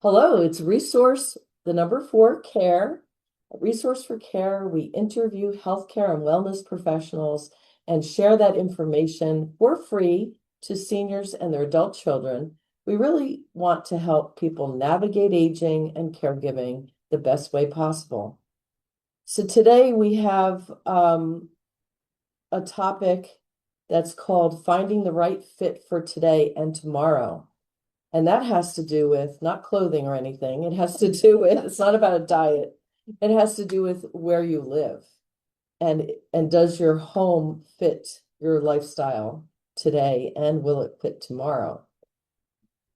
Hello, it's Resource, the number 4 Care. At Resource for Care, we interview healthcare and wellness professionals and share that information for free to seniors and their adult children. We really want to help people navigate aging and caregiving the best way possible. So today we have a topic that's called Finding the Right Fit for Today and Tomorrow. And that has to do with not clothing or anything. It has to do with, it's not about a diet. It has to do with where you live. And does your home fit your lifestyle today and will it fit tomorrow?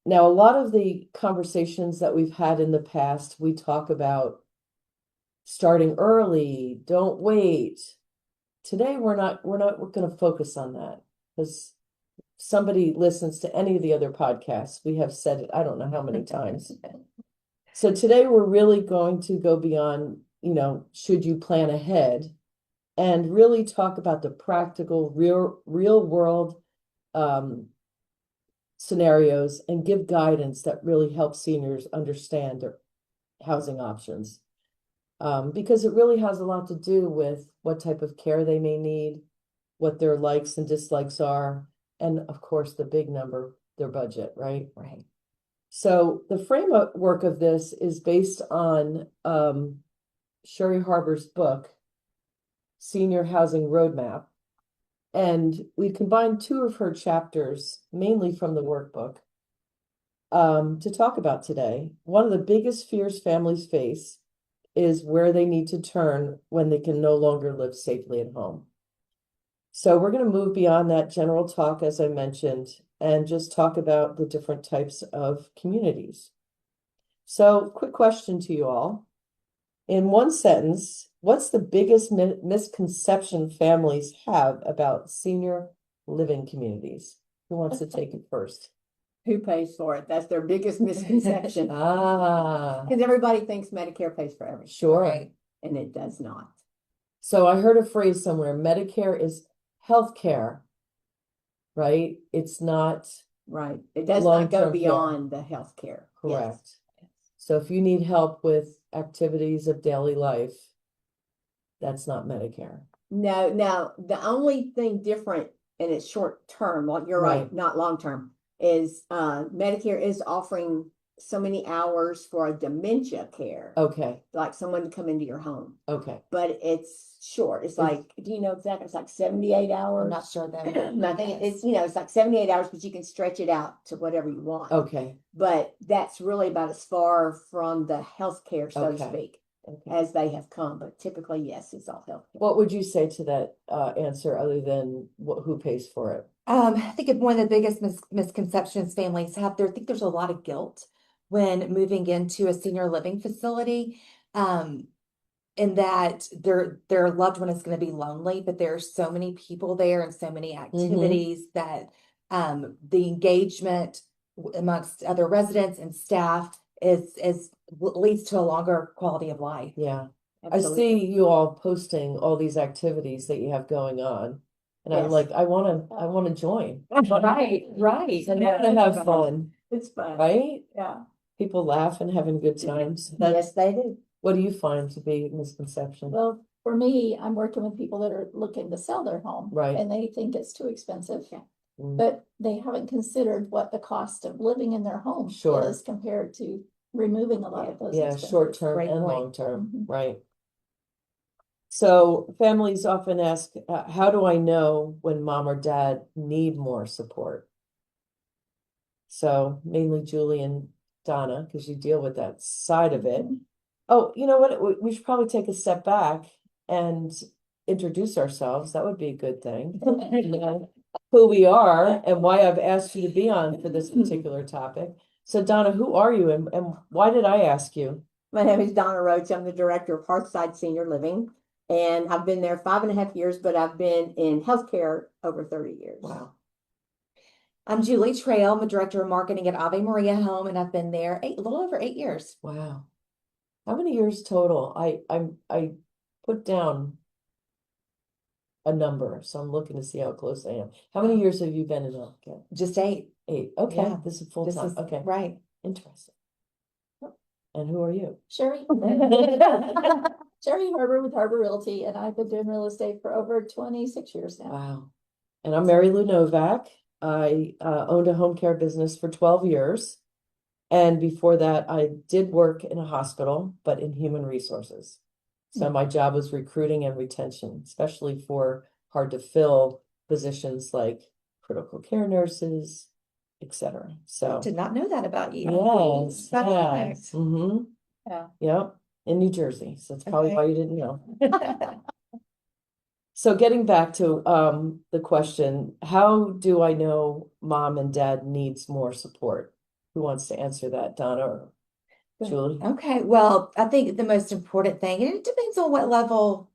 Now, a lot of the conversations that we've had in the past, we talk about starting early, don't wait. Today we're not going to focus on that because somebody listens to any of the other podcasts, we have said it, I don't know how many times. So today we're really going to go beyond, should you plan ahead and really talk about the practical, real world scenarios and give guidance that really helps seniors understand their housing options. Because it really has a lot to do with what type of care they may need, what their likes and dislikes are, and of course, the big number, their budget, right? Right. So the framework of this is based on Sherry Harbor's book, Senior Housing Roadmap. And we combined two of her chapters, mainly from the workbook, to talk about today. One of the biggest fears families face is where they need to turn when they can no longer live safely at home. So we're going to move beyond that general talk, as I mentioned, and just talk about the different types of communities. So, quick question to you all. In one sentence, what's the biggest misconception families have about senior living communities? Who wants to take it first? Who pays for it? That's their biggest misconception. Ah, Because everybody thinks Medicare pays for everything. sure. Right. And it does not. So I heard a phrase somewhere, Medicare is healthcare, right? It's not Right. It does not go long-term care. beyond the health care. Correct. Yes. So if you need help with activities of daily life, that's not Medicare. No, the only thing different, and it's short term, like you're right, Right. not long term, is Medicare is offering so many hours for a dementia care, Okay. like someone to come into your home. Okay. But it's short. It's like, do you know exactly? It's like 78 hours. I'm not sure that. I think it's like 78 hours, but you can stretch it out to whatever you want. Okay. But that's really about as far from the healthcare, so to Okay. speak, Okay. as they have come. But typically, yes, it's all healthcare. What would you say to that answer other than who pays for it? I think if one of the biggest misconceptions families have there, I think there's a lot of guilt when moving into a senior living facility. In that their loved one is going to be lonely, but there are so many people there and so many activities that the engagement amongst other residents and staff is leads to a longer quality of life. Yeah. Absolutely. I see you all posting all these activities that you have going on. And I'm Yes. like, I want to join. Right, right. And I want to have fun, It's fun. right? Yeah. People laugh and having good times. Yes, they do. What do you find to be a misconception? Well, for me, I'm working with people that are looking to sell their home. Right. And they think it's too expensive. Mm. But they haven't considered what the cost of living in their home Sure. is compared to removing a lot of those Yeah, expenses. short term Great and point. long term, Mhm. right? So families often ask, how do I know when mom or dad need more support? So mainly Julie and Donna, because you deal with that side of it. Oh, you know what? We should probably take a step back and introduce ourselves. That would be a good thing. You know, who we are and why I've asked you to be on for this particular topic. So Donna, who are you and why did I ask you? My name is Donna Roach. I'm the director of Hearthside Senior Living, and I've been there 5.5 years, but I've been in healthcare over 30 years. Wow. I'm Julie Trail. I'm a director of marketing at Ave Maria Home, and I've been there a little over 8 years. Wow. How many years total? I put down a number, so I'm looking to see how close I am. How many years have you been in healthcare? Just 8. 8. Okay, Yeah. this is full This time. is Okay, right. interesting. And who are you? Sherry. Sherry Harbor with Harbor Realty, and I've been doing real estate for over 26 years now. Wow. And I'm Mary Lou Novak. I owned a home care business for 12 years. And before that, I did work in a hospital, but in human resources. So my job was recruiting and retention, especially for hard to fill positions like critical care nurses, etc. So Did not know that about you. yes, Fun yeah. fact. Yeah. Yep, in New Jersey. So that's probably Okay. why you didn't know. So getting back to the question, how do I know mom and dad needs more support? Who wants to answer that, Donna or Julie? Okay, well, I think the most important thing, and it depends on what level,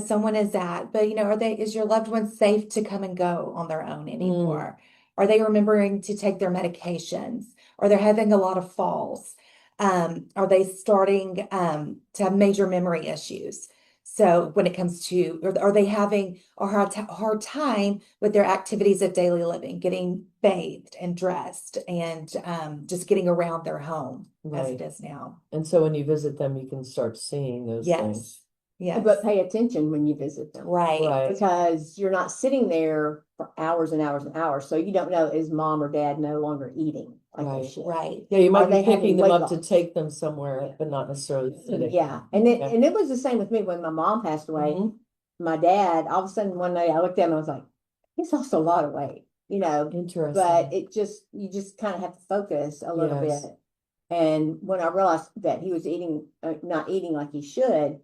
someone is at, but is your loved one safe to come and go on their own anymore? Are they remembering to take their medications? Are they having a lot of falls? Are they starting to have major memory issues? So when it comes to, are they having a hard time with their activities of daily living, getting bathed and dressed and just getting around their home as Right. it is now? And so when you visit them, you can start seeing those things. Yes, But pay attention when you visit them. right. Right. Because you're not sitting there for hours and hours and hours. So you don't know, is mom or dad no longer eating like they Right. should? Right. Yeah, you might Are be they having picking them weight up to loss? take them somewhere, Yeah. but not necessarily sitting. Yeah. And it was the same with me when my mom passed away. Mhm. My dad, all of a sudden one day I looked at him and I was like, he's lost a lot of weight, but Interesting. you just kind of have to focus a little Yes. bit. And when I realized that he was not eating like he should,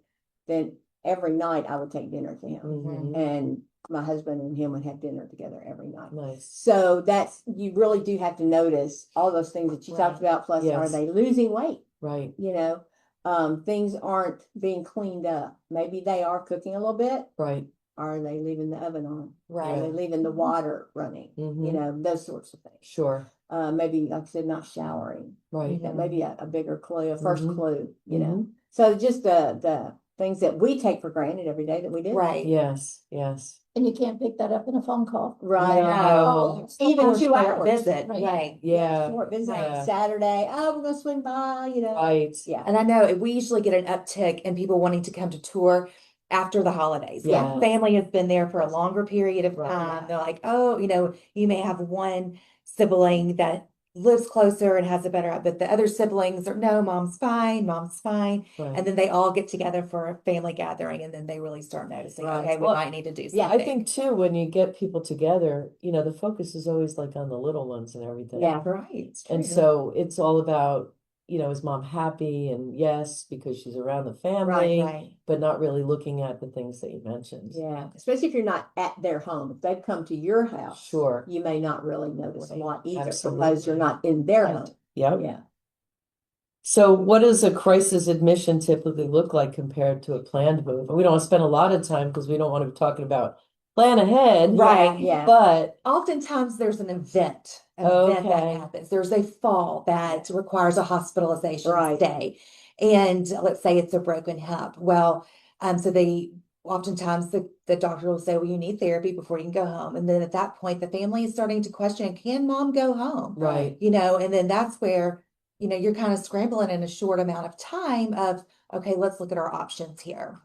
then every night I would take dinner to him. Mhm. And my husband and him would have dinner together every night. Nice. So you really do have to notice all those things that you talked Right. about. Plus, are Yes. they losing weight? Right. Things aren't being cleaned up. Maybe they are cooking a little bit. Right. Are they leaving the oven on? Right. Are they leaving the water running? Those sorts of things. Sure. Maybe, like I said, not showering. Right. That may be a bigger clue, a first Mhm. clue. So just the things that we take for granted every day that we do. Right. Yes. Yes. And you can't pick that up in a phone call. Right. No. Even Or 2 short hours. visit. Right. Right. Yeah. Short visit Yeah. Saturday. Oh, we're gonna swing by, Right. Yeah. And I know we usually get an uptick in people wanting to come to tour after the holidays. Yeah. Family has been there for a longer period of Right. time. They're like, oh, you may have one sibling that lives closer and has a better, but the other siblings are, no, mom's fine, mom's fine. Right. And then they all get together for a family gathering, and then they really start noticing, Right. okay, we Well, might need to do yeah, something. I think too, when you get people together, the focus is always like on the little ones and everything. Yeah. Right. And so it's all about, is mom happy? And yes, because she's around the family, Right. but not really looking at the things that you mentioned. Yeah. Especially if you're not at their home. If they've come to your house, Sure. you may not really notice a Right. lot either because Absolutely. you're not in their Right. home. Yep. Yeah. So what does a crisis admission typically look like compared to a planned move? And we don't want to spend a lot of time because we don't want to be talking about plan ahead. Right. Yeah. But Oftentimes there's an event that Okay. happens. There's a fall that requires a hospitalization Right. stay. And let's say it's a broken hip. Well, so oftentimes the doctor will say, well, you need therapy before you can go home. And then at that point, the family is starting to question, can mom go home? right. And then that's where, you're kind of scrambling in a short amount of time of, okay, let's look at our options here.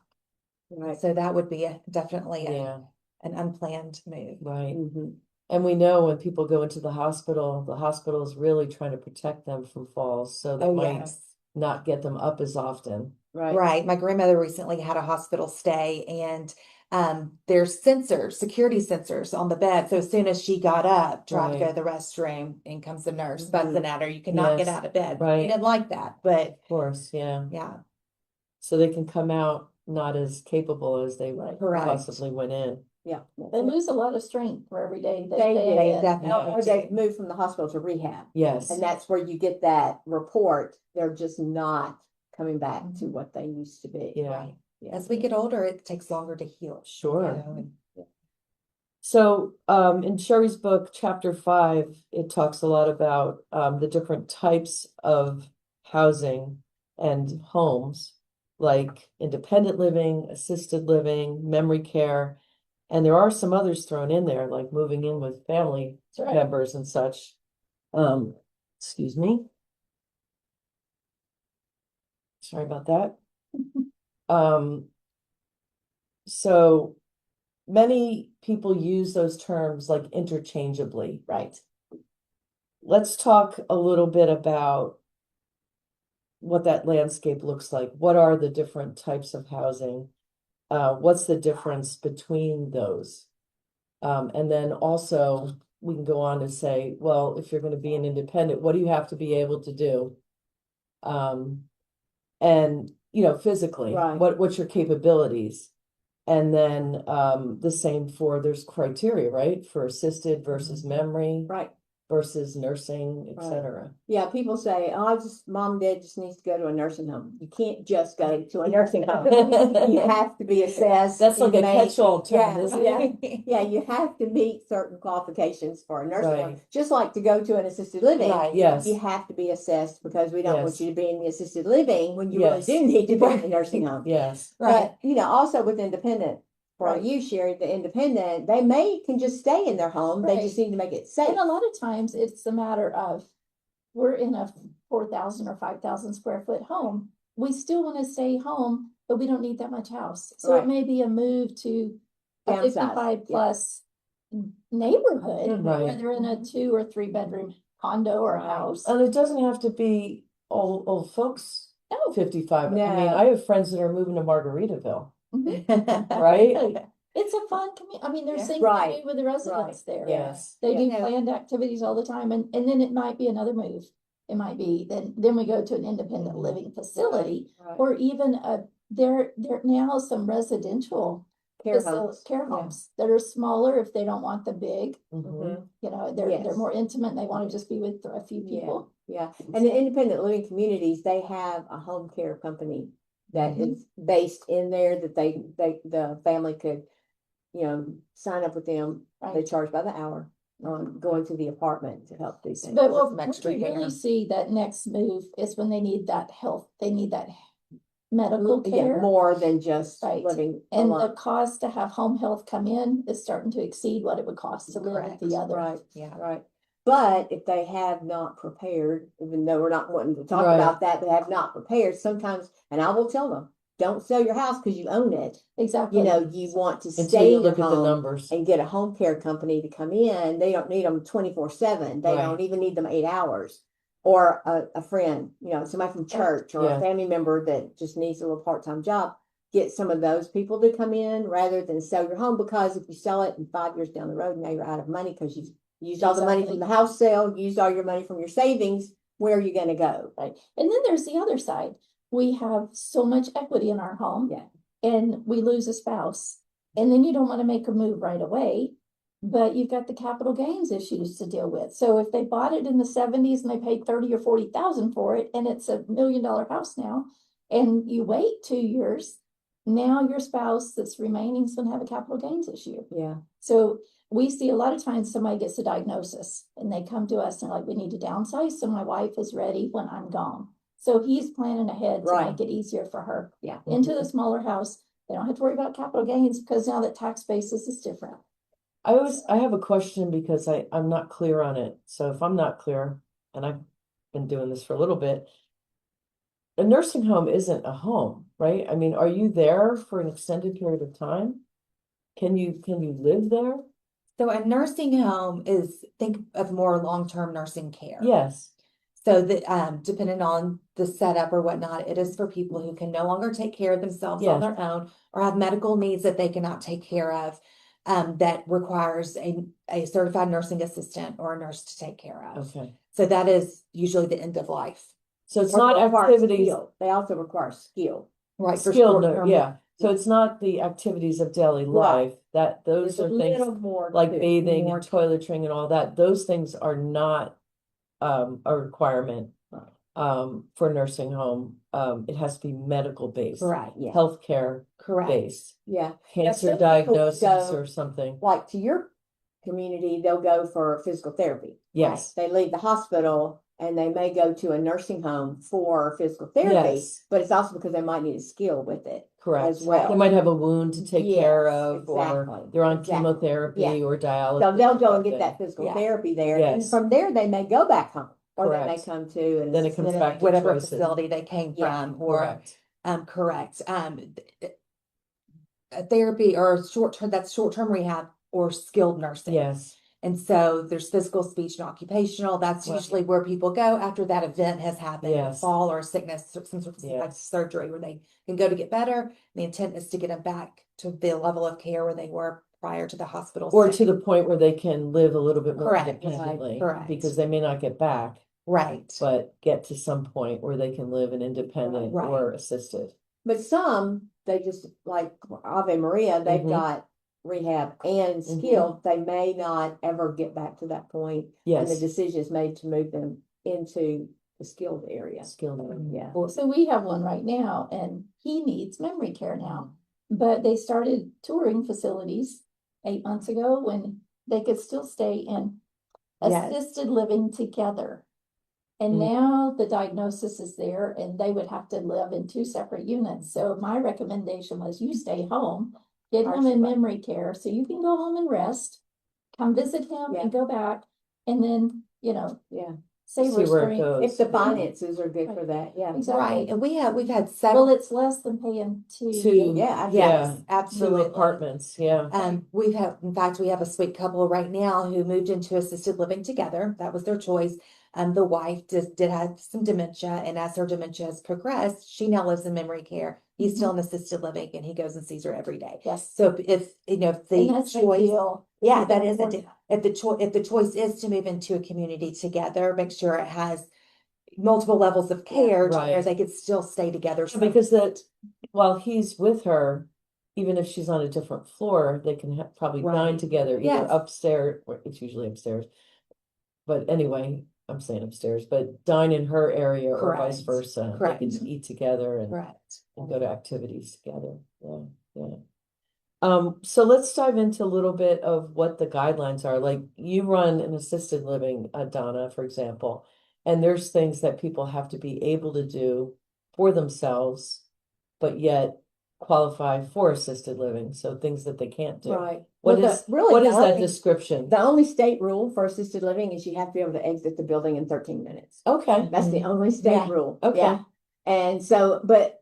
Right. So that would be definitely Yeah. an unplanned move. Right. Mhm. And we know when people go into the hospital is really trying to protect them from falls. So they Oh, might yes. not get them up as often. Right. Right. My grandmother recently had a hospital stay, and there's security sensors on the bed. So as soon as she got up, tried to go Right. to the restroom, in comes the nurse Mhm. buzzing at her. You cannot get Yes. out of bed. Right. We didn't like that, but Of course. Yeah. yeah, So they can come out not as capable as they correct. possibly went in. Yeah. They lose a lot of strength for every day They they do. stay in. definitely Or they move from the hospital to rehab. Yes. And that's where you get that report. They're just not coming back to what they used to be. Yeah. Right. Yeah. As we get older, it takes longer to heal. Sure. and- So in Sherry's book, chapter 5, it talks a lot about the different types of housing and homes, like independent living, assisted living, memory care. And there are some others thrown in there, like moving in with family That's right. members and such. Excuse me. Sorry about that. Um, so many people use those terms like interchangeably. Right. Let's talk a little bit about what that landscape looks like. What are the different types of housing? What's the difference between those? And then also we can go on and say, well, if you're going to be an independent, what do you have to be able to do? And physically, Right. what's your capabilities? And then the same for there's criteria, right? For assisted versus memory Right. versus nursing, Right. etc. Yeah, people say, oh, mom and dad just needs to go to a nursing home. You can't just go to a nursing home. You have to be assessed. That's like a and catch-all term, yeah, isn't yeah, it? yeah, you have to meet certain qualifications for a nursing home. Right. Just like to go to an assisted living, Right. Yes. you have to be assessed because we don't want Yes. you to be in the assisted living when you Yes. really do need to be in the nursing home. Yes. Right. But, also with independent, for Right. you, Sherry, the independent, they can just stay in their home. They Right. just need to make it safe. And a lot of times it's a matter of, we're in a 4,000 or 5,000 square foot home. We still want to stay home, but we don't need that much house. So Right. it may be a move to a Downsize, 55 yeah. plus neighborhood, Mhm. Right. where they're in a 2 or 3 bedroom condo or Right. house. And it doesn't have to be old folks, No. 55. I mean, No. I have friends that are moving to Margaritaville, Mhm. right? It's a fun community. I mean, there's Yeah. things Right. to do with the residents there. Yes. They do Yeah. planned activities all the time, and then it might be another move. It might be, then we go to an independent Mhm. living facility, Right. or even there now some residential Care homes. care Yeah. homes that are smaller if they don't want the big, Mhm. they're Yes. more intimate and they want to just be with a few people. Yeah. And the independent living communities, they have a home care company that Mhm. is based in there that the family could, sign up with them. They Right. charge by the hour on going to the apartment to help do things. But Some what extra we really care. see that next move is when they need that medical Yeah, care. more than just Right. living And the alone. cost to have home health come in is starting to exceed what it would cost to live at the Correct. other. Right, Yeah. right. But if they have not prepared, even though we're not wanting to talk Right. about that, they have not prepared sometimes, and I will tell them, don't sell your house because you own it. Exactly. You want to Until stay you in your look at the home numbers. and get a home care company to come in. They don't need them 24/7. They Right. don't even need them 8 hours. Or a friend, somebody from church or Yeah. a family member that just needs a little part-time job. Get some of those people to come in rather than sell your home, because if you sell it and 5 years down the road, now you're out of money because you've used all the money from the house sale, used all your money from your savings. Where are you going to go? Right. And then there's the other side. We have so much equity in our home. Yeah. And we lose a spouse. And then you don't want to make a move right away, but you've got the capital gains issues to deal with. So if they bought it in the 70s and they paid 30 or 40,000 for it, and it's $1 million house now, and you wait 2 years, now your spouse that's remaining is going to have a capital gains issue. Yeah. So we see a lot of times somebody gets a diagnosis and they come to us and like, we need to downsize so my wife is ready when I'm gone. So he's planning ahead to Right. make it easier for her. Yeah. Into the smaller house. They don't have to worry about capital gains because now that tax basis is different. I have a question because I'm not clear on it. So if I'm not clear, and I've been doing this for a little bit, a nursing home isn't a home, right? I mean, are you there for an extended period of time? Can you live there? So a nursing home is, think of more long-term nursing care. Yes. So that, depending on the setup or whatnot, it is for people who can no longer take care of themselves on Yes. their own or have medical needs that they cannot take care of, that requires a certified nursing assistant or a nurse to take care of. Okay. So that is usually the end of life. So it's Or not they require activities, skill. They also require skill. Right. For skilled, short-term- yeah. So it's not the activities of daily Right. life that those There's a are things little more like to it. bathing more and toiletring and all that. Those things are not a requirement for nursing home. It has to be medical based, Right, yeah. healthcare Correct. based, Yeah. cancer some people diagnosis go- or something. Like to your community, they'll go for physical therapy. Yes. Right? They leave the hospital and they may go to a nursing home for physical therapy, Yes. but it's also because they might need a skill with it. Correct. As well. They might have a wound to take care Yes, of, or exactly, they're on exactly. chemotherapy Yeah. or dialysis. So they'll go and get something. that physical Yeah. therapy there. And Yes. from there, they may go back home. Or they may Correct. come to an Then it comes assisted back to whatever choices. facility they came Yeah, from, or Correct. correct. Therapy or short-term, that's short-term rehab or skilled nursing. Yes. And so there's physical, speech, and occupational. That's Right. usually where people go after that event has happened, a Yes. fall or a sickness, or some sort of Yes. surgery where they can go to get better. The intent is to get them back to the level of care where they were prior to the hospital Or stay. to the point where they can live a little bit more Correct. independently. Correct. Because they may not get back, Right. but get to some point where they can live an independent Right. or assisted. But some, they just like Ave Maria, they've Mhm. got rehab and skilled. They may not ever get back to that point. And the Yes. decision is made to move them into the skilled area. Skilled area. Yeah. So we have one right now and he needs memory care now. But they started touring facilities 8 months ago when they could still stay in Yes. assisted living together. And Mm. now the diagnosis is there and they would have to live in 2 separate units. So my recommendation was you stay home, get him in memory care so you can go home and rest, come visit him Yeah. and go back. And then, Yeah. save See where it restraint. goes. If the finances are good for that, yeah. Exactly. Right. And we've had Well, several. it's less than paying two. Two. Yeah, Yes, Two absolutely. apartments. Yeah. In fact, we have a sweet couple right now who moved into assisted living together. That was their choice. The wife did have some dementia, and as her dementia has progressed, she now lives in memory care. He's still in assisted living, and he goes and sees her every day. Yes. So if And the that's the choice, deal. yeah, You that don't is a want- deal. If the choice is to move into a community together, make sure it has multiple levels of care to where Right. they could still stay together. So Because that while he's with her, even if she's on a different floor, they can probably dine Right. together, either Yes. upstairs, or it's usually upstairs. But anyway, I'm saying upstairs, but dine in her area or vice Correct. versa. Correct. They can eat together and Correct. go to activities together. Yeah, yeah. So let's dive into a little bit of what the guidelines are. Like you run an assisted living, Donna, for example, and there's things that people have to be able to do for themselves, but yet qualify for assisted living. So things that they can't do. Right. What Well, is really what the is that only- description? The only state rule for assisted living is you have to be able to exit the building in 13 minutes. Okay. That's the only state Yeah. rule. Okay. Yeah. And so, but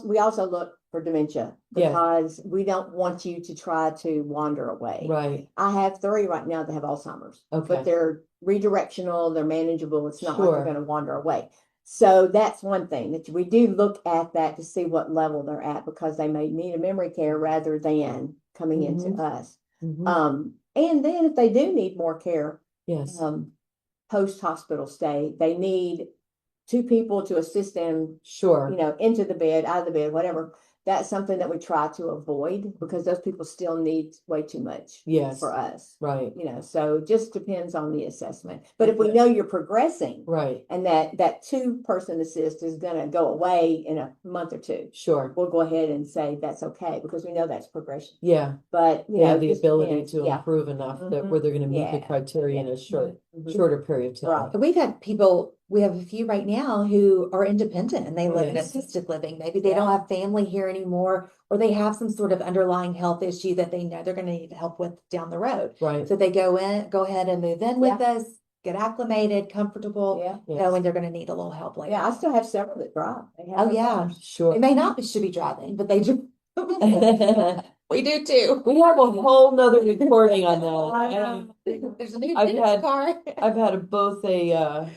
we also look for dementia Yeah. because we don't want you to try to wander away. Right. I have 3 right now that have Alzheimer's, Okay. but they're redirectional, they're manageable. It's not like Sure. they're going to wander away. So that's one thing that we do look at that to see what level they're at because they may need a memory care rather than coming into us. Mhm. And then if they do need more care, Yes. post hospital stay, they need 2 people to assist them, Sure. into the bed, out of the bed, whatever. That's something that we try to avoid because those people still need way too much Yes. for us. Right. So it just depends on the assessment. But if we Okay. know you're progressing Right. and that 2-person assist is going to go away in a month or 2, Sure. we'll go ahead and say that's okay because we know that's progression. Yeah. But They have it the just ability depends. to Yeah. improve enough that Mhm. where they're going to meet the Yeah. criteria in Yeah. a Mhm. shorter period of time. Right. And we've had people, we have a few right now who are independent and they live in Yes. assisted living. Maybe they Yeah. don't have family here anymore, or they have some sort of underlying health issue that they know they're going to need help with down the road. Right. So they go ahead and move in with us, get acclimated, comfortable, Yeah. Yes. knowing they're going to need a little help later. Yeah. I still have several that drive. They have Oh, their yeah. cars. Sure. They may not should be driving, but they do. We do too. We have a whole nother recording on that. There's a new I've dentist had- car. I've had both a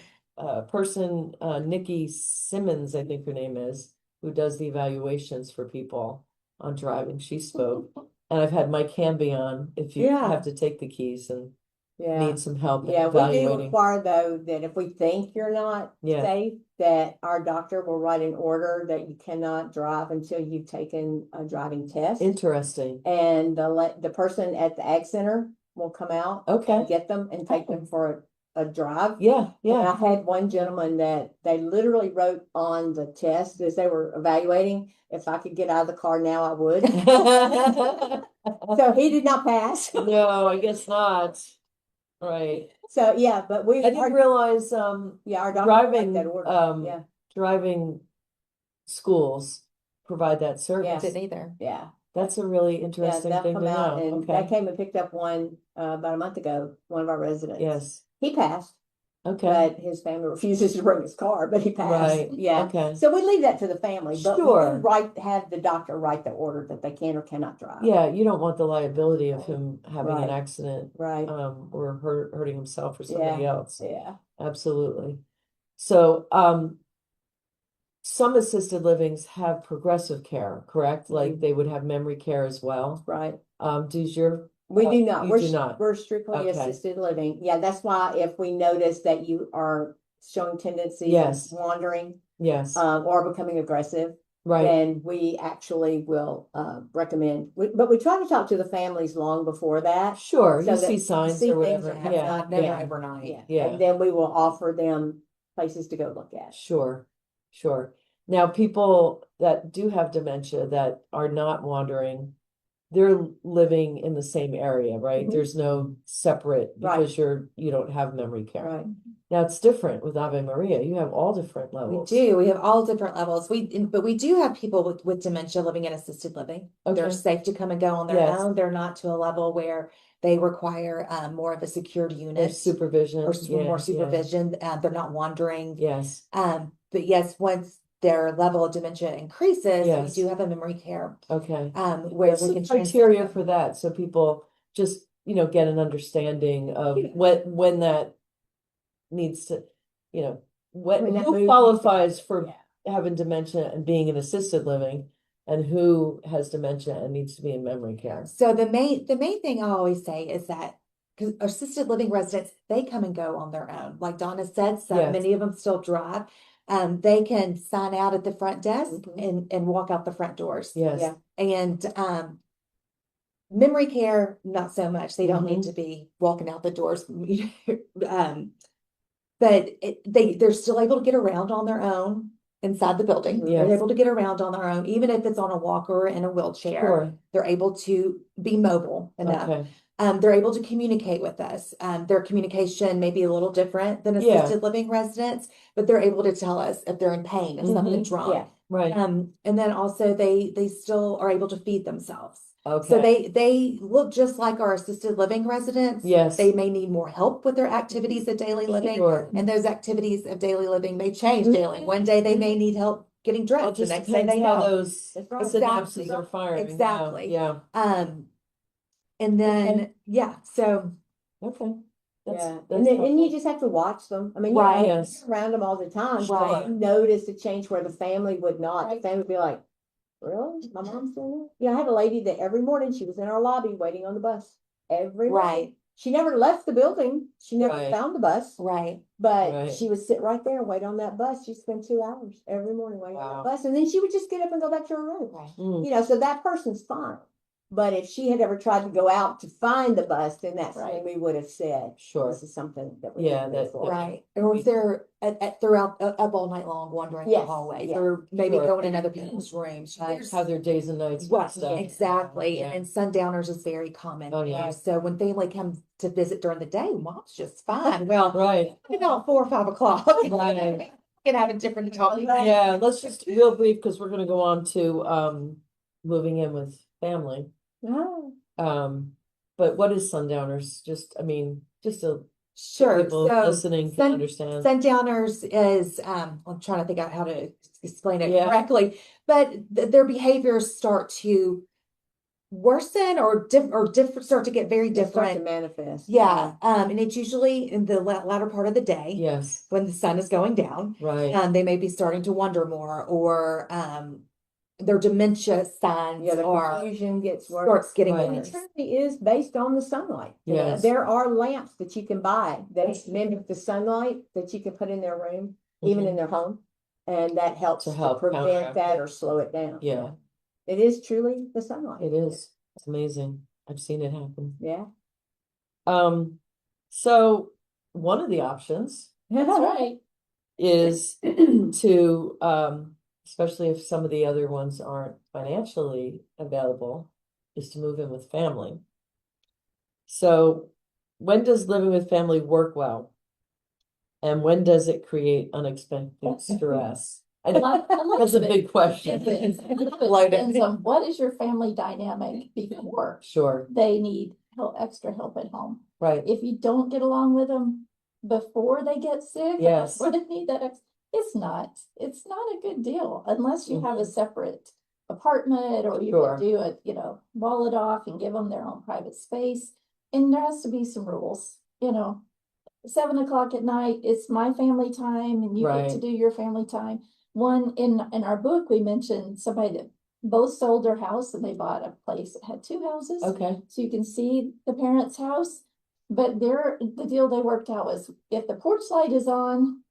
person, Nikki Simmons, I think her name is, who does the evaluations for people on driving. She spoke. And I've had Mike Hamby on if you Yeah. have to take the keys and Yeah. need some help in Yeah, we do evaluating. require though that if we think you're not Yeah. safe, that our doctor will write an order that you cannot drive until you've taken a driving test. Interesting. And the person at the Ag Center will come out Okay. and get them and take them for a drive. Yeah, And yeah. I had one gentleman that they literally wrote on the test as they were evaluating, if I could get out of the car now, I would. So he did not pass. No, I guess not. Right. So yeah, but I didn't realize yeah, our doctor driving that order. Yeah. driving schools provide that I service. didn't either. Yeah. That's a really Yeah, interesting they'll thing to come out know. and Okay. they came and picked up one about a month ago, one of our residents. Yes. He passed. Okay, but his family refuses to bring his car, but he passed. Right, Yeah. okay. So we leave that to the family, but we Sure. do have the doctor write the order that they can or cannot drive. Yeah, you don't want the liability of him having an Right. accident, Right. or hurting himself or somebody Yeah. else. Yeah. Absolutely. So, some assisted livings have progressive care, correct? Like Mhm. they would have memory care as well. Right. Does your, We do not. you We're, do not? we're strictly Okay. assisted living. Yeah, that's why if we notice that you are showing tendencies Yes. of wandering, Yes, or becoming aggressive, right, then we actually will recommend. But we try to talk to the families long before that. sure, so you that see you signs see or things whatever, that have yeah, not- Never yeah, overnight. yeah. And then we will offer them places to go look at. Sure, sure. Now, people that do have dementia that are not wandering, they're living in the same area, right? Mhm. There's no separate Right. because you don't have memory care. Right. Now it's different with Ave Maria. You have all different We levels. do. We have all different levels. But we do have people with dementia living in assisted living. They're Okay. safe to come and go on their Yes. own. They're not to a level where they require more of a secured Or unit supervision. or Yeah, more yeah. supervision. They're not wandering. Yes, But yes, once their level of dementia increases, Yes. we do have a memory care okay. where What's we the can transfer criteria them. for that? So people just, get an understanding of Yeah. when that needs to, When that who move- qualifies for Yeah. having dementia and being in assisted living, and who has dementia and needs to be in memory care. So the main thing I always say is that because assisted living residents, they come and go on their own. Like Donna said, so Yes. many of them still drive. They can sign out at the front desk Mhm. and walk out the front doors. Yes, Yeah. And memory care, not so much. They don't need Mhm. to be walking out the doors. But they're still able to get around on their own inside the building. They're Yes. able to get around on their own, even if it's on a walker or in a wheelchair. Sure. They're able to be mobile enough. Okay. They're able to communicate with us. Their communication may be a little different than Yeah. assisted living residents, but they're able to tell us if they're in pain, if something's wrong. Yeah. Right. And then also they still are able to feed themselves. So Okay. they look just like our assisted living residents. Yes. They may need more help with their activities of daily living. Sure. And those activities of daily living may change daily. One day they may need help getting Well, it dressed, the just next day depends they how don't. those That's right. synapses Exactly. are firing. Yeah, Exactly. Yeah. And then Okay. yeah, so Okay. Yeah, That's and then you helpful. just have to watch them. I mean, Right. you know, Yes. you're around them all the time. So Right. if you notice a change where the family would not. The Right. family would be like, "Really? My mom's doing that?" Yeah, I had a lady that every morning she was in our lobby waiting on the bus. Every morning. Right. She never left the building. She never Right. found the bus, right. but Right. she would sit right there and wait on that bus. She'd spend 2 hours every morning waiting on Wow. that bus, and then she would just get up and go back to her room. Right. Mm. So that person's fine. But if she had ever tried to go out to find the bus, then that's Right. when we would have said, Sure. this is something that we Yeah, need to that- move for. Right. Or if they're throughout up all night long wandering the Yes, hallways yeah. or maybe Sure. going in other people's rooms. How their days and nights and Right, stuff. exactly. Yeah. And sundowners is very common. Oh, yeah. So when family comes to visit during the day, mom's just fine. Well, Right. about 4 or 5 o'clock. Right. Can have a different talk. Yeah, let's just real brief because we're gonna go on to moving in with family. Oh, But what is sundowners? Just a Sure. people So listening can sun- understand. sundowners is I'm trying to think out how to explain it Yeah. correctly, but their behaviors start to worsen or different, start to get very they start to different. manifest. Yeah. And it's usually in the latter part of the day Yes, when the sun is going down. right. They may be starting to wonder more, or their dementia signs Yeah, the are confusion gets worse. starts getting Right. And it worse. truly is based on the sunlight. Yes. There are lamps that you can buy that mimic the sunlight that you can put in their room, even Mhm. in their home. And that helps To to help prevent counteract that it. or slow it down. Yeah, It is truly the sunlight. it is. It's amazing. I've seen it happen. Yeah. So one of the options That's right. is to, especially if some of the other ones aren't financially available, is to move in with family. So when does living with family work well? And when does it create unexpected stress? I know that's a big question. Depends on what is your family dynamic before Sure, they need extra help at home. right. If you don't get along with them, before they get sick. Yes. Before they need that, it's not a good deal unless you have a separate apartment or you Sure. can do it, wall it off and give them their own private space. And there has to be some rules, 7 o'clock at night, it's my family time and you get to Right. do your family time. One in our book, we mentioned somebody that both sold their house and they bought a place that had two houses. Okay. So you can see the parents' house. But the deal they worked out was if the porch light is on,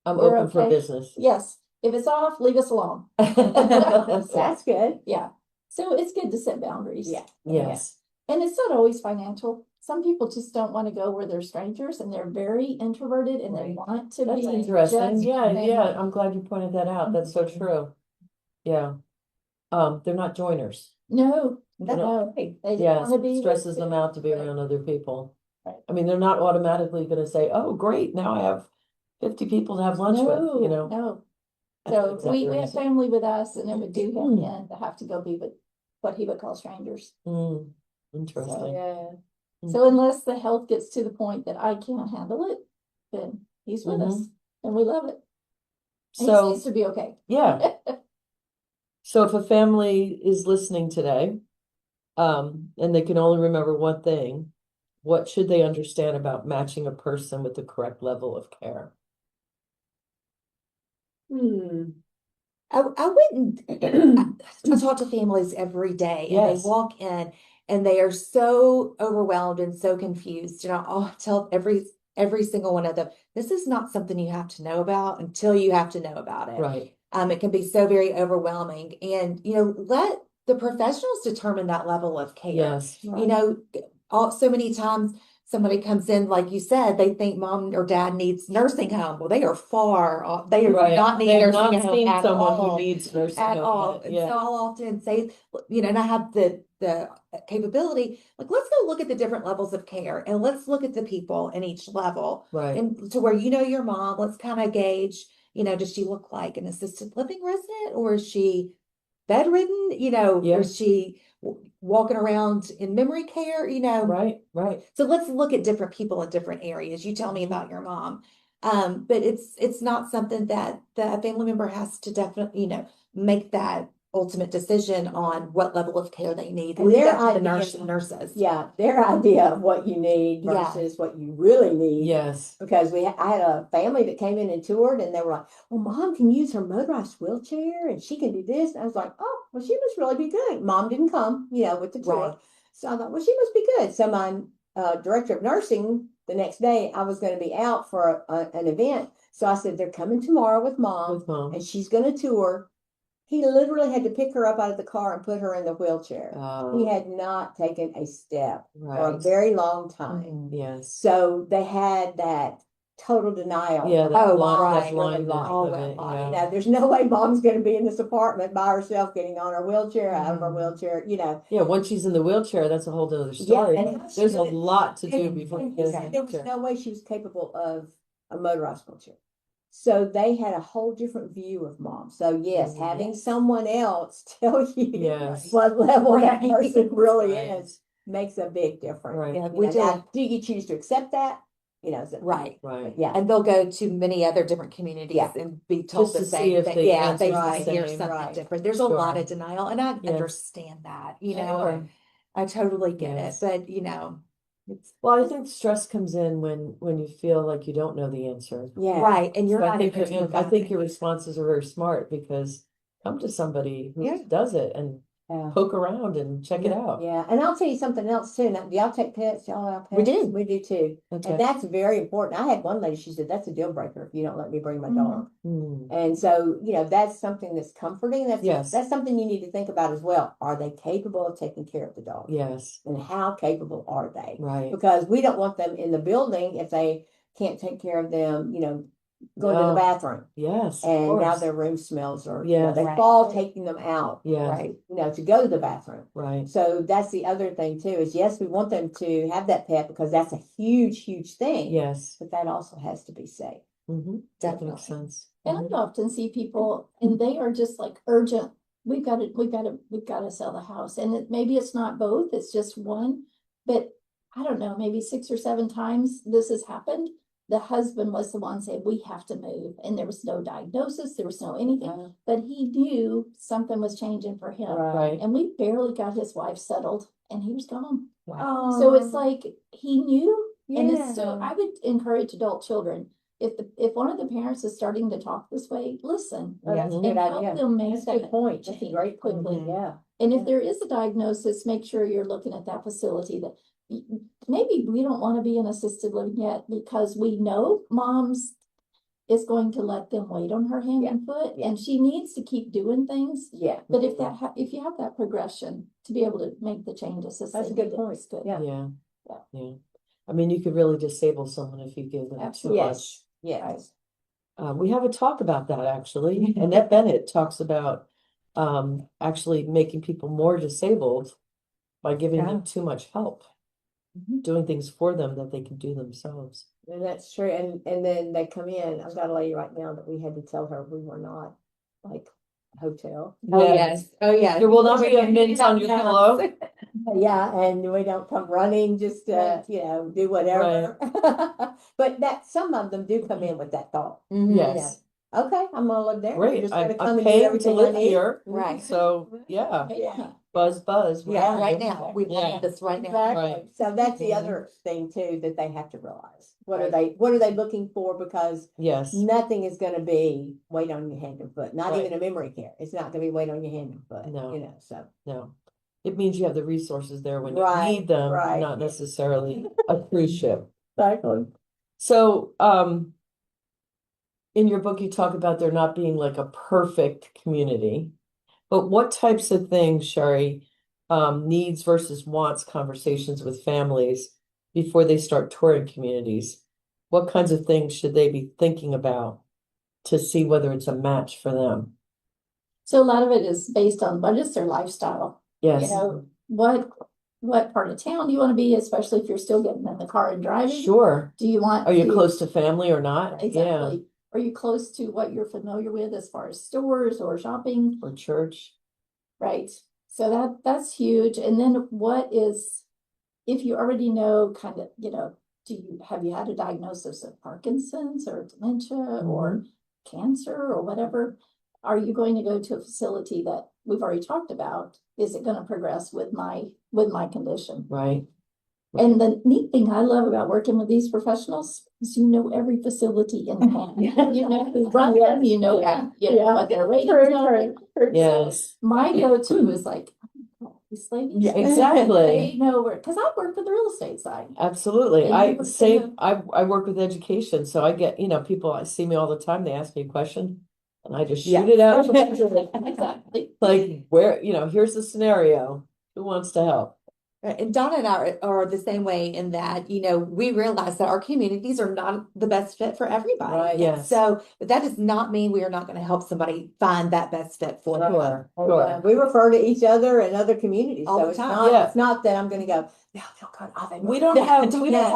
I'm we're open for okay. business. Yes. If it's off, leave us alone. That's good. Yeah. So it's good to set boundaries. Yeah. Yes. And it's not always financial. Some people just don't want to go where they're strangers and they're very introverted and they Right. want to That's be interesting. just Yeah, family. I'm glad you pointed that out. That's so true. Yeah. They're not joiners. No, That's no. great. They Yeah, want to be stresses with them out to be Right. around other people. Right. I mean, they're not automatically gonna say, oh, great, now I have 50 people to have lunch with, you know? No. That's not So exactly we what have I said. family with us and it would do him in to have to go be with what he would call strangers. Mm, interesting. Yeah. So unless the health gets to the point that I can't handle it, then he's with us and we love it. And he So, seems to be okay. yeah. So if a family is listening today, and they can only remember one thing, what should they understand about matching a person with the correct level of care? I wouldn't. I talk to families every day, and they Yes. walk in and they are so overwhelmed and so confused. And I'll tell every single one of them, this is not something you have to know about until you have to know about it. Right. It can be so very overwhelming, and let the professionals determine that level of care. Yes. So many times somebody comes in, like you said, they think mom or dad needs nursing home. Well, they are far off. They are Right. not need They've nursing not home seen at someone all. who needs nursing At home all. yet. And Yeah. so I'll often say, and I have the capability, like, let's go look at the different levels of care and let's look at the people in each level. Right. And to where your mom, let's kind of gauge, does she look like an assisted living resident or is she bedridden? Yeah. Is she walking around in memory care? Right. Right. So let's look at different people in different areas. You tell me about your mom. But it's not something that the family member has to definitely, make that ultimate decision on what level of care they need. And Leave their that to the idea- nurses. Yeah, their idea of what you need Yeah. versus what you really need. Yes. Because I had a family that came in and toured and they were like, well, mom can use her motorized wheelchair and she can do this. And I was like, oh, well, she must really be good. Mom didn't come, with the tour. Right. So I thought, well, she must be good. So my director of nursing, the next day, I was going to be out for an event. So I said, they're coming tomorrow with mom and she's going to tour. He literally had to pick her up out of the car and put her in the wheelchair. He had not taken a step for a Right. very long time. Yes. So they had that total denial. Yeah, that right. blindness All of that it. blind. Yeah. There's no way mom's going to be in this apartment by herself, getting on her wheelchair, out of her wheelchair, Yeah, once she's in the wheelchair, that's a whole other Yeah, story. and There's a lot to do before you and get he in the said there was wheelchair. no way she was capable of a motorized wheelchair. So they had a whole different view of mom. So yes, having someone else tell you Yes. what level that Right. person really Right. is makes a big difference. Right. Yeah, Now, do you choose to accept that? Right. Right. Yeah. And they'll go to many other different communities Yeah. and be told Just the to see same if thing. the Yeah, answer's they the want to hear same. something Right. different. There's a Sure. lot of denial, and I Yeah. understand that, Sure. I totally get Yes. it, but it's Well, I think stress comes in when you feel like you don't know the answer. Yeah. right. And you're So I not think able to I provide think it. your responses are very smart because come to somebody who Yeah. does it and Yeah. poke around and check it out. Yeah. And I'll tell you something else too. Now, do y'all take pets? Y'all have We pets? do. We do too. Okay. And that's very important. I had one lady, she said, that's a deal breaker if you don't let me bring my dog. Hmm. And so, that's something that's comforting. Yes. That's something you need to think about as well. Are they capable of taking care of the dog? Yes. And how capable are they? Right. Because we don't want them in the building if they can't take care of them, going to the No. bathroom. Yes. of And now course. their room smells or Yes. they Right. fall taking them out. Yeah. Right. To go to the bathroom. Right. So that's the other thing too, is yes, we want them to have that pet because that's a huge, huge thing. Yes. But that also has to be safe. Mm-hmm. That makes Definitely. sense. And I often see people and they are just like urgent. We've got to sell the house. And maybe it's not both, it's just one, but I don't know, maybe 6 or 7 times this has happened. the husband was the one saying, we have to move. And there was no diagnosis, there was no anything, but he knew something was changing for him. Right. And we barely got his wife settled and he was gone. Oh. So it's like he knew, and Yeah. it's so I would encourage adult children. If one of the parents is starting to talk this way, listen. Oh, that's a Mhm. good And help idea. them make That's a good that point. That's a change great point. quickly. Yeah. And if Yeah. there is a diagnosis, make sure you're looking at that facility that maybe we don't want to be in assisted living yet because we know mom's is going to let them wait on her hand and foot, Yeah. and she needs to keep doing things. Yeah. But if you have that progression to be able to make the changes, as That's they a good need, point. it's good. Yeah. Yeah. Yeah. Yeah. I mean, you could really disable someone if you give them too Absolutely. much. Yes. We have a talk about that actually. Annette Bennett talks about actually making people more disabled by giving them too much help, doing things for them that they can do themselves. And that's true. And then they come in. I've got a lady right now that we had to tell her we were not like a hotel. Oh, Yeah. yes. Oh, yes. There will not be a mint on your pillow. Yeah, and we don't come running just to, you know, do whatever. But that some of them do come in with that thought. Mhm. Yes. Okay, I'm gonna live there. I'm Great. just gonna I'm come and do paying to everything I live need. here. Right. So yeah, Yeah. buzz, buzz. what Yeah, have right you. now. We Yeah. want this right now. Exactly. Right. So that's the Mhm. other thing too that they have to realize. What are Right. what are they looking for? Because Yes. nothing is gonna be wait on your hand and foot. Not Right. even a memory care. It's not gonna be wait on your hand and foot. No. You know, so No. It means you have the resources there when Right, you need them, right. not necessarily a cruise ship. exactly. So, in your book, you talk about there not being like a perfect community, but what types of things, Sherry, needs versus wants conversations with families before they start touring communities? What kinds of things should they be thinking about to see whether it's a match for them? So a lot of it is based on budgets or lifestyle. You Yes, know, what part of town do you want to be, especially if you're still getting in the car and driving? sure. Do you want Are you to- close to family or not? Yeah, Exactly. Are you close to what you're familiar with as far as stores or shopping? or church. Right. So that's huge. And then what is, if you already know kind of, you know, have you had a diagnosis of Parkinson's or dementia or cancer or whatever? Are you going to go to a facility that we've already talked about? Is it going to progress with my condition? Right. And the neat thing I love about working with these professionals is you know every facility in town. You know who runs them, you know, what their ratings are. Yes. My go-to is like, this lady. Yeah, exactly. They know where, because I work with the real estate side. Absolutely. And I you would say say- I work with education, so I get, people see me all the time, they ask me a question and I just Yeah. shoot it out. Exactly. Like where, here's the scenario. Who wants to help? Right. And Donna and I are the same way in that, we realize that our communities are not the best fit for everybody. Right. And Yes. so, but that does not mean we are not going to help somebody find that best fit for them. Sure. Yeah, Sure. we refer to each other and other communities, All so the it's time. not, Yeah. it's not that I'm gonna go, no, don't go. Oh, they We won't." don't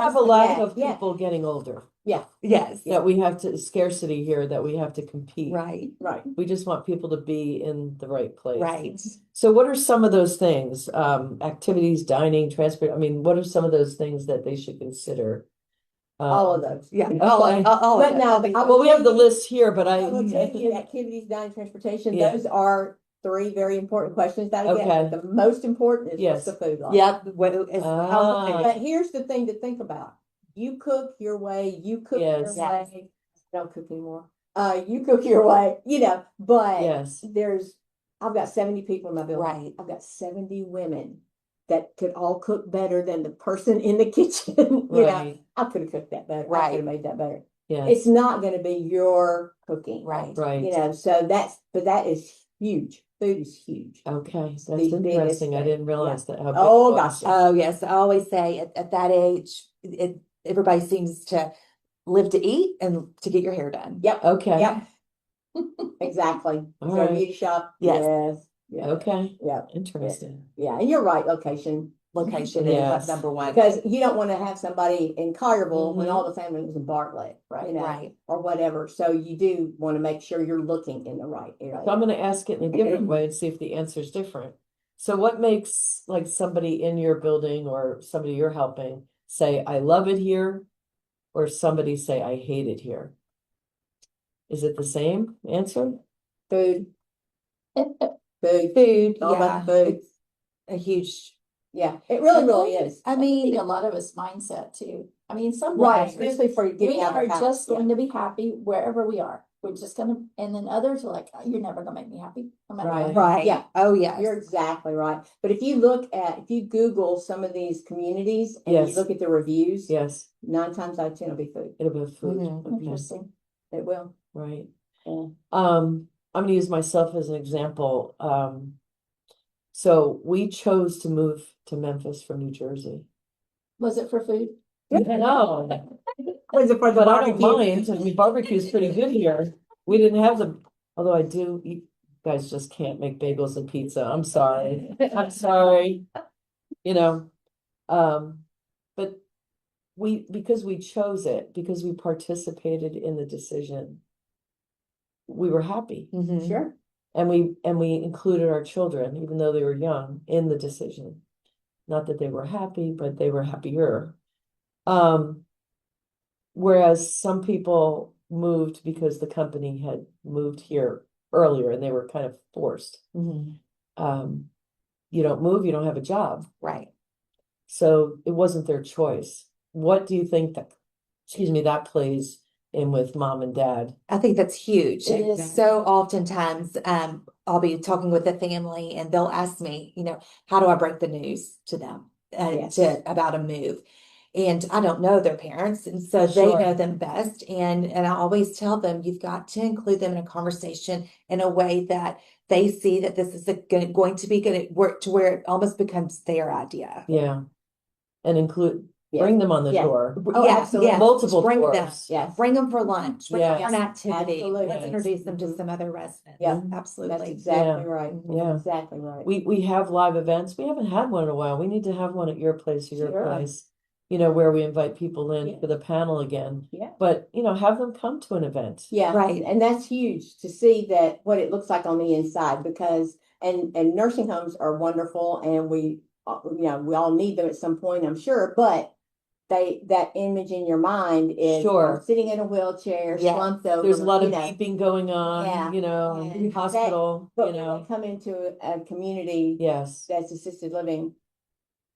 have a lack Yeah, of yeah. people getting older. Yes. That we have to scarcity here that we have to compete. Right. Right. We just want people to be in the right place. Right. So what are some of those things? Activities, dining, transport? I mean, what are some of those things that they should consider? All of those. Yeah. Okay. All But of no, it. I Well, we have the list here, but I will tell you, activities, dining, transportation, Yeah. those are three very important questions that I get. Okay. But the most important is Yes. what's the food like. Yep. What is Ah. But here's the thing to think about. You cook your way, you cook your Yes. Yes. way. I don't cook anymore. You cook your way, but Yes. I've got 70 people in my building. Right. I've got 70 women that could all cook better than the person in the kitchen. Right. I could have cooked that better. I Right. could have made that better. Yes. It's not going to be your cooking. Right. Right. So that is huge. Food is huge. Okay. That's the biggest interesting. I thing. didn't realize that. How big Oh, it was. gosh. Oh, yes. I always say at that age, everybody seems to live to eat and to get your hair done. Yep. Okay. Yep. Exactly. All So right. beauty shop. Yes. Yeah. Okay. Yeah. Interesting. Yeah. And you're right. Location. Location Yes. is number one. Because you don't want to have somebody in Collierville when Mhm. all the family was in Bartlett, Right. Right. or whatever. So you do want to make sure you're looking in the right area. So I'm going to ask it in a different way and see if the answer is different. So what makes like somebody in your building or somebody you're helping say, I love it here, or somebody say, I hate it here? Is it the same answer? Food, food, Food, all yeah, about food. it's a huge, Yeah, it really is. I I think mean, a lot of us mindset too. I mean, some Right, days especially for getting we out are of the house. just Yeah. going to be happy wherever we are. We're just gonna, and then others are like, "Oh, you're never gonna make me happy, no matter Right. what." right, Yeah. oh, yes. You're exactly right. But if you Google some of these communities and you Yes. look at the reviews, Yes, 9 times out of 10 will be food. it'll be food. Mhm. Okay, Interesting. It will. right. Yeah. I'm gonna use myself as an example. So we chose to move to Memphis from New Jersey. Was it for food? No, Was it for the but I don't barbecue? mind. I mean, barbecue's pretty good here. We didn't have the, although I do, you guys just can't make bagels and pizza. I'm sorry. I'm sorry. You know, but because we chose it, because we participated in the decision, we were happy. Mhm. Sure. And we included our children, even though they were young, in the decision. Not that they were happy, but they were happier. Whereas some people moved because the company had moved here earlier and they were kind of forced. Mhm. You don't move, you don't have a job. Right. So it wasn't their choice. What do you think that, that plays in with mom and dad? I think that's huge. It is. So oftentimes, I'll be talking with a family and they'll ask me, how do I break the news to them Yes. about a move? And I don't know their parents, and so they Sure. know them best. And I always tell them you've got to include them in a conversation in a way that they see that this is going to be going to work to where it almost becomes their idea. Yeah. And Yes. bring them on the Yeah. door. Oh, absolutely. Multiple Bring them. tours. Yes. Bring them for lunch, bring them for an Yes. activity. Absolutely. Let's Yes. introduce them to Mhm. some other residents. Yeah. Mhm. Absolutely. That's exactly Yeah. right. Yeah. Exactly right. We have live events. We haven't had one in a while. We need to have one at your place or your Sure. place, where we invite people in Yeah. for the panel again. Yeah. But, have them come to an event. Yeah, Right. and that's huge to see that what it looks like on the inside because and nursing homes are wonderful and we we all need them at some point, I'm sure, but that image in your mind is Sure. I'm sitting in a wheelchair, Yeah. slumped over. There's a lot of you know. beeping going on, Yeah. in And hospital, But when they come into a community Yes, that's assisted living,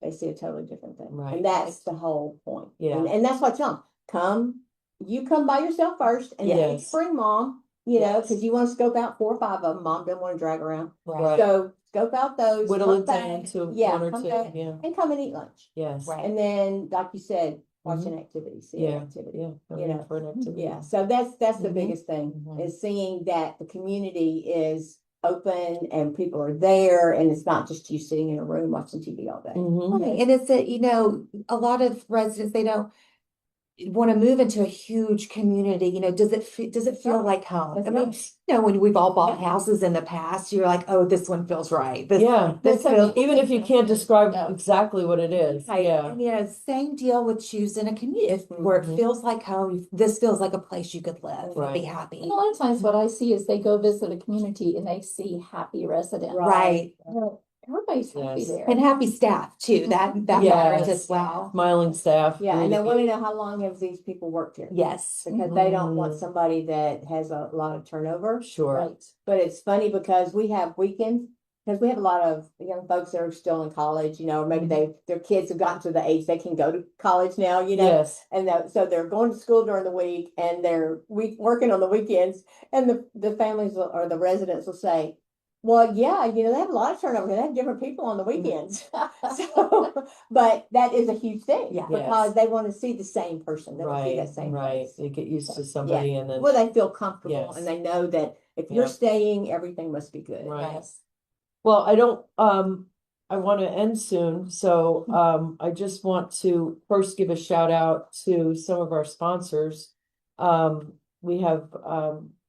they see a totally different thing. Right. And that's the whole point. Yeah. And that's what I tell them. You come by yourself first and then you Yes. bring mom, Yes. because you want to scope out 4 or 5 of them. Mom doesn't want to drag around. Right. So scope out those. Whittle come it back, down to yeah, one or come two, back yeah. And come and eat lunch. Yes. Right. And then, like you said, watching activities, seeing Yeah. activity. Yeah. Come You in know. for an activity. Yeah. So that's the Mhm. biggest thing Mhm. is seeing that the community is open and people are there and it's not just you sitting in a room watching TV all day. Mhm. Right. And it's a lot of residents, they don't want to move into a huge community. Does it feel Sure. like home? That's I mean, right. when we've all bought Yeah. houses in the past, you're like, oh, this one feels right. This Yeah. this That's feels okay. Even if you can't describe No. exactly what it is. right. Yeah. And same deal with choosing a community where it Mhm. feels like home. This feels like a place you could live and be Right. happy. And a lot of times what I see is they go visit a community and they see happy residents. Right. Well, everybody's happy Yes. there. And happy staff too. That matters Yes. as well. Smiling staff. Yeah, and they greeting want to you. know how long have these people worked here? Yes. Because they don't want Mhm. somebody that has a lot of turnover. Sure. Right. But it's funny because we have weekends, because we have a lot of young folks that are still in college, or maybe their kids have gotten to the age they can go to college now, Yes. and so they're going to school during the week and they're working on the weekends, and the families or the residents will say, well, yeah, they have a lot of turnover. They have different people on the weekends. So, but that is a huge thing Yeah. because Yes. they want to see the same person. They want to see Right. that same Right. face. They get used to somebody and then. Well, they feel comfortable Yes. and they know that if Yeah. you're staying, everything must be good. Right. Yes. Well, I want to end soon, so I just want to first give a shout out to some of our sponsors. We have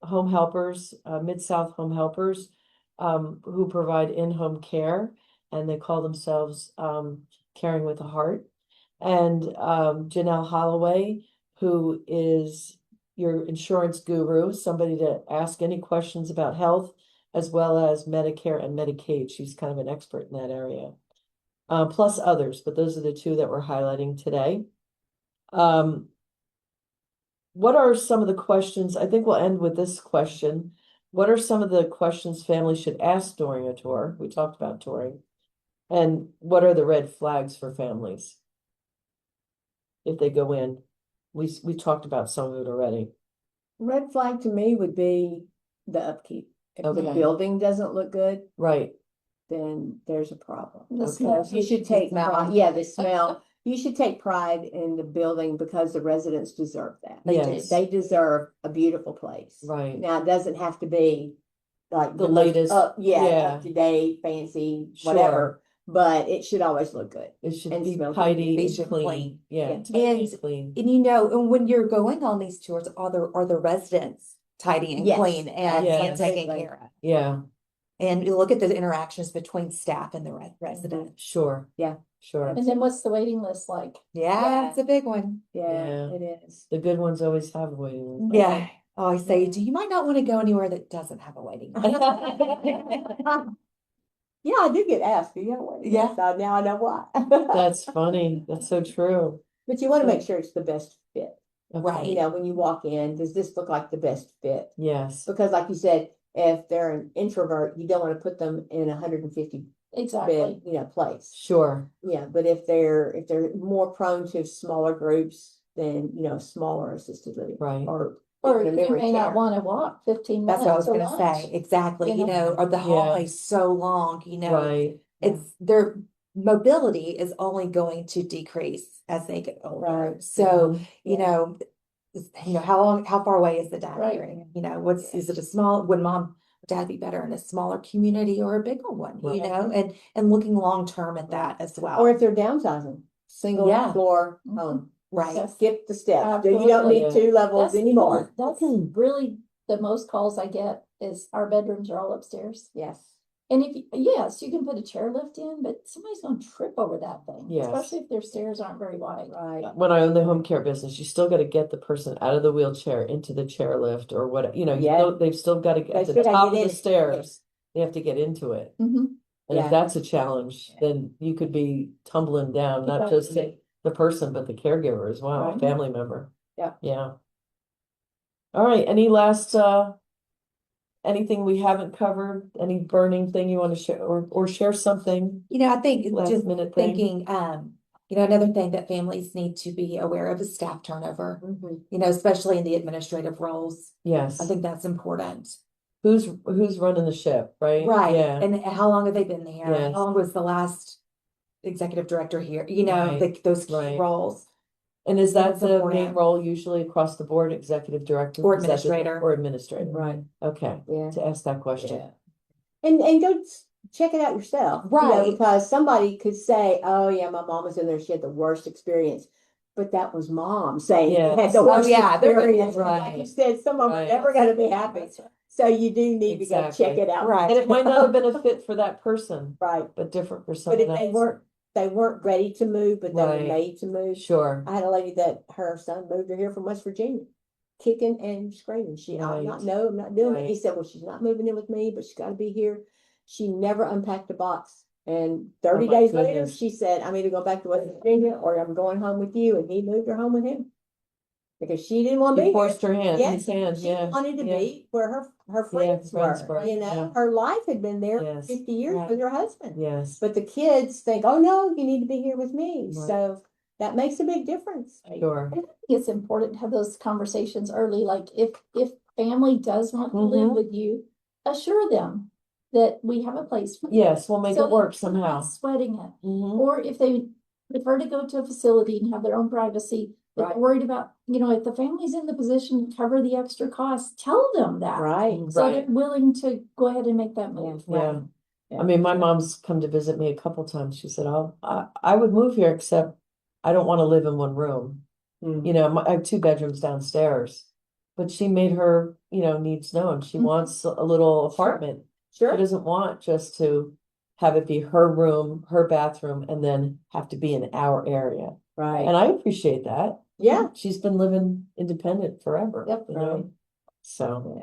Home Helpers, Mid-South Home Helpers, who provide in-home care, and they call themselves Caring with a Heart. And Janelle Holloway, who is your insurance guru, somebody to ask any questions about health, as well as Medicare and Medicaid. She's kind of an expert in that area. Plus others, but those are the two that we're highlighting today. what are some of the questions? I think we'll end with this question. What are some of the questions families should ask during a tour? We talked about touring. And what are the red flags for families if they go in? We talked about some of it already. Red flag to me would be the upkeep. If the Okay. building doesn't look good, Right. then there's a problem. The Okay. smell. You should take smell. pride, yeah, the smell. You should take pride in the building because the residents deserve that. Yes. They deserve a beautiful place. Right. Now, it doesn't have to be like The most latest- yeah, yeah. up to date, fancy, Sure. whatever. But it should always look good. It should And be smell good. tidy Be and clean. clean. Yeah. Yeah. tidy And- clean. And and when you're going on these tours, are the residents tidy and Yes, clean and yes. taken absolutely. care of? Yeah, And you look at the interactions between staff and the residents. sure. Yeah. Sure. And then what's the waiting list like? Yeah, Yeah. it's a big one. Yeah, Yeah. it is. The good ones always have a waiting list. Yeah. I always say, you might not want to go anywhere that doesn't have a waiting list. Yeah, I do get asked, do you have one? Yeah. So now I know why. That's funny. That's so true. But you want to make sure it's the best fit. Right. Okay. You know, when you walk in, does this look like the best fit? Yes. Because like you said, if they're an introvert, you don't want to put them in 150 Exactly. bed, place. Sure. Yeah, but if they're more prone to smaller groups, then smaller assisted living. Right. Or Or even a you memory may not care. want to walk 15 That's minutes. what I was to gonna lunch. say. Exactly. You know? Or the hallway's so long, Right. it's their mobility is only going to decrease as they get older. Right. So, Mhm. how far away is the dining Right. room? Is it a small, would mom, or dad be better in a smaller community or a bigger one, Right. and looking long-term at that as well. Or if they're downsizing, single Yeah. floor Mhm. home. Right. Yes. Skip the steps. Then you don't Absolutely. need 2 levels anymore. That's really the most calls I get is our bedrooms are all upstairs. Yes. And yes, you can put a chairlift in, but somebody's gonna trip over that thing, Yes. especially if their stairs aren't very wide. Right. When I own the home care business, you still got to get the person out of the wheelchair into the chairlift or what, Yeah. they've still got to get They at the still gotta top get of in the it. stairs. They have to get into it. Mm-hmm. And Yeah. if that's a challenge, then you could be tumbling down, not just the person, but the caregiver as well, Right. family member. Yeah. Yeah. All right. Any last, anything we haven't covered? Any burning thing you want to share or share something I think last just minute thing? thinking, another thing that families need to be aware of is staff turnover, Mhm. especially in the administrative roles. Yes. I think that's important. Who's running the ship, right? Right. Yeah. And how long have they been there? Yes. How long was the last executive director here? Right. Those key Right. roles. And is that It's the main important. role usually across the board, executive director? Or Is that the- administrator. Or administrator, Right. okay, Yeah. to ask that question. Yeah. And go check it out yourself. Right. Because somebody could say, oh yeah, my mom was in there, she had the worst experience. But that was mom saying she had Yes. the Oh, worst yeah, they're gonna- experience. right. Like you said, some of them are Right. never gonna be happy. That's right. So you do need to go check Exactly. it out. Right. And it might not have been a fit for that person, Right. but different for But someone if else. they weren't ready to move, but they were Right. made to move. Sure, I had a lady that her son moved her here from West Virginia, kicking and screaming. I'm Right. not doing it. He Right. said, well, she's not moving in with me, but she's got to be here. She never unpacked a box. And 30 Oh, my days later, goodness. she said, I'm either going back to West Virginia or I'm going home with you. And he moved her home with him because she didn't want to be he here. forced her hand, Yes, his hand, she yeah. wanted to yeah. be where her friends friends were, were. yeah. Her life had been there Yes. 50 years Right. with her husband. Yes, But the kids think, oh no, you need to be here with me. Right. So that makes a big difference. sure, I think it's important to have those conversations early, like if family does want to live Mhm. with you, assure them that we have a place for you. yes, we'll make So it work that they're not somehow. Sweating it. Mhm. Or if they prefer to go to a facility and have their own privacy, but Right. they're worried about, if the family's in the position to cover the extra costs, tell them that. Right. So Right. they're willing to go ahead and make that move. Yeah. Yeah. I mean, my mom's come to visit me a couple times. She said, I would move here, except I don't want to live in one room. Mm. I have 2 bedrooms downstairs, but she made her, needs known. She Mhm. wants a little apartment. She Sure. doesn't want just to have it be her room, her bathroom, and then have to be in our area. Right. And I appreciate that. Yeah. She's been living independent forever, Yep. Right. So,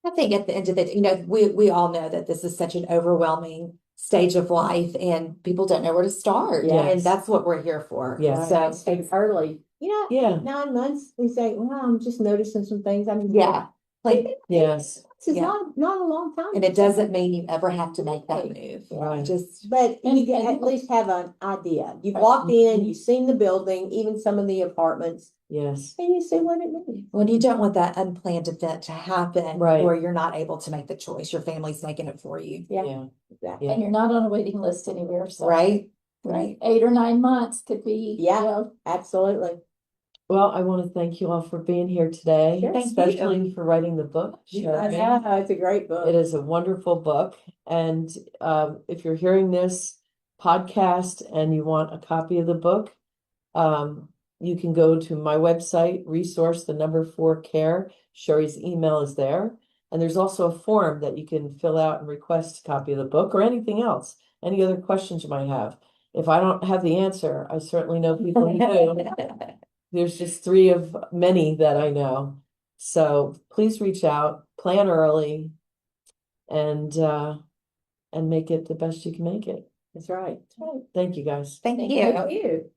I think at the end of it, we all know that this is such an overwhelming stage of life and people don't know where to start. Yes. And that's what we're here for. Yes. So Right. Start early. you know, Yeah. 9 months, we say, well, I'm just noticing some things. I'm Yeah, like, Yes. This is Yeah. not a long time. and it doesn't mean you ever have to make that move. Right. Just, But And- you and- at least have an idea. You've Right. walked in, you've seen the building, even some of the apartments, Yes. and you see what it means. when you don't want that unplanned event to happen Right. where you're not able to make the choice, your family's making it for you, Yeah, Yeah. exactly. And you're not on a waiting list anywhere, so. right? Right, 8 or 9 months could be, you Yeah. know, Absolutely. Well, I want to thank you all for being here today, Sure. Thank especially for writing the book. I Sharon. know, it's a great book. It is a wonderful book. And if you're hearing this podcast and you want a copy of the book, you can go to my website, resource, the number 4care. Sherry's email is there. And there's also a form that you can fill out and request a copy of the book or anything else, any other questions you might have. If I don't have the answer, I certainly know people who do. There's just 3 of many that I know. So please reach out, plan early, and make it the best you can make it. That's right. Thank you guys. Thank Thank you. Thank you.